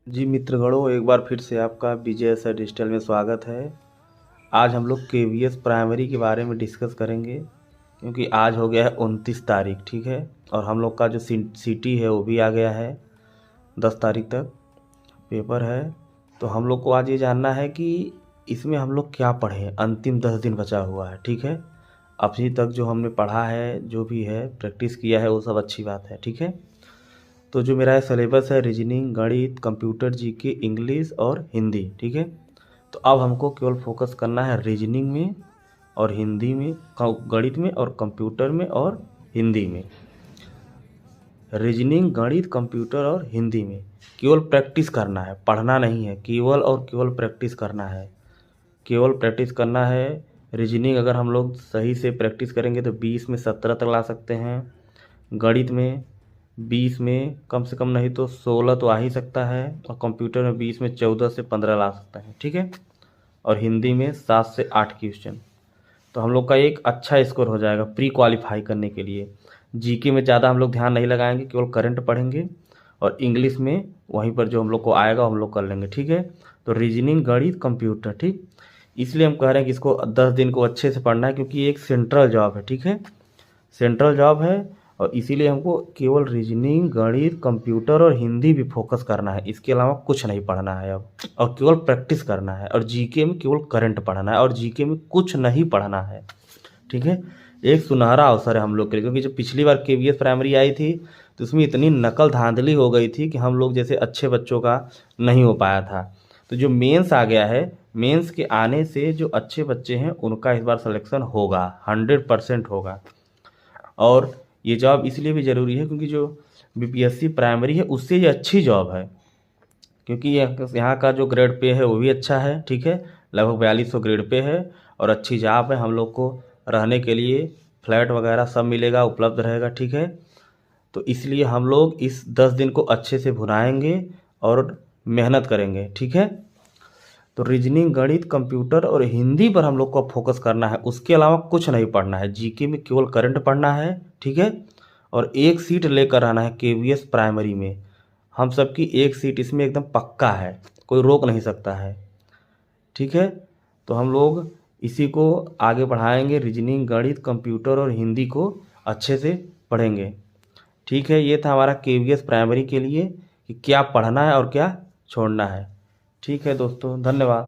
जी मित्रगणों, एक बार फिर से आपका विजय सर डिजिटल में स्वागत है। आज हम लोग केवीएस प्राइमरी के बारे में डिस्कस करेंगे, क्योंकि आज हो गया है 29 तारीख, ठीक है। और हम लोग का जो सीटी है वो भी आ गया है, 10 तारीख तक पेपर है। तो हम लोग को आज ये जानना है कि इसमें हम लोग क्या पढ़ें। अंतिम 10 दिन बचा हुआ है, ठीक है। अभी तक जो हमने पढ़ा है, जो भी है प्रैक्टिस किया है, वो सब अच्छी बात है, ठीक है। तो जो मेरा सिलेबस है रीजनिंग, गणित, कंप्यूटर, जीके, इंग्लिश और हिंदी, ठीक है। तो अब हमको केवल फोकस करना है रीजनिंग में और हिंदी में, गणित में और कंप्यूटर में और हिंदी में। रीजनिंग, गणित, कंप्यूटर और हिंदी में केवल प्रैक्टिस करना है, पढ़ना नहीं है। केवल और केवल प्रैक्टिस करना है, केवल प्रैक्टिस करना है। रीजनिंग अगर हम लोग सही से प्रैक्टिस करेंगे तो 20 में 17 तक ला सकते हैं। गणित में 20 में कम से कम नहीं तो 16 तो आ ही सकता है। और कंप्यूटर में 20 में 14 से 15 ला सकते हैं, ठीक है। और हिंदी में 7 से 8 क्वेश्चन। तो हम लोग का एक अच्छा स्कोर हो जाएगा प्री क्वालिफाई करने के लिए। जीके में ज़्यादा हम लोग ध्यान नहीं लगाएंगे, केवल करंट पढ़ेंगे। और इंग्लिश में वहीं पर जो हम लोग को आएगा हम लोग कर लेंगे, ठीक है। तो रीजनिंग, गणित, कंप्यूटर, ठीक। इसलिए हम कह रहे हैं कि इसको 10 दिन को अच्छे से पढ़ना है, क्योंकि ये एक सेंट्रल जॉब है, ठीक है। सेंट्रल जॉब है। और इसीलिए हमको केवल रीजनिंग, गणित, कंप्यूटर और हिंदी भी फोकस करना है। इसके अलावा कुछ नहीं पढ़ना है अब, और केवल प्रैक्टिस करना है। और जीके में केवल करंट पढ़ना है, और जीके में कुछ नहीं पढ़ना है, ठीक है। एक सुनहरा अवसर है हम लोग के लिए, क्योंकि जब पिछली बार केवीएस प्राइमरी आई थी तो उसमें इतनी नकल धांधली हो गई थी कि हम लोग जैसे अच्छे बच्चों का नहीं हो पाया था। तो जो मेंस आ गया है, मेंस के आने से जो अच्छे बच्चे हैं उनका इस बार सिलेक्शन होगा, 100% होगा। और ये जॉब इसलिए भी ज़रूरी है क्योंकि जो बीपीएससी प्राइमरी है उससे ये अच्छी जॉब है, क्योंकि यहाँ का जो ग्रेड पे है वो भी अच्छा है, ठीक है। लगभग 4200 ग्रेड पे है। और अच्छी जॉब है, हम लोग को रहने के लिए फ्लैट वगैरह सब मिलेगा, उपलब्ध रहेगा, ठीक है। तो इसलिए हम लोग इस 10 दिन को अच्छे से भुनाएंगे और मेहनत करेंगे, ठीक है। तो रीजनिंग, गणित, कंप्यूटर और हिंदी पर हम लोग को फोकस करना है, उसके अलावा कुछ नहीं पढ़ना है। जीके में केवल करंट पढ़ना है, ठीक है। और एक सीट लेकर आना है केवीएस प्राइमरी में। हम सबकी एक सीट इसमें एकदम पक्का है, कोई रोक नहीं सकता है, ठीक है। तो हम लोग इसी को आगे बढ़ाएंगे, रीजनिंग, गणित, कंप्यूटर और हिंदी को अच्छे से पढ़ेंगे, ठीक है। ये था हमारा केवीएस प्राइमरी के लिए कि क्या पढ़ना है और क्या छोड़ना है, ठीक है दोस्तों। धन्यवाद।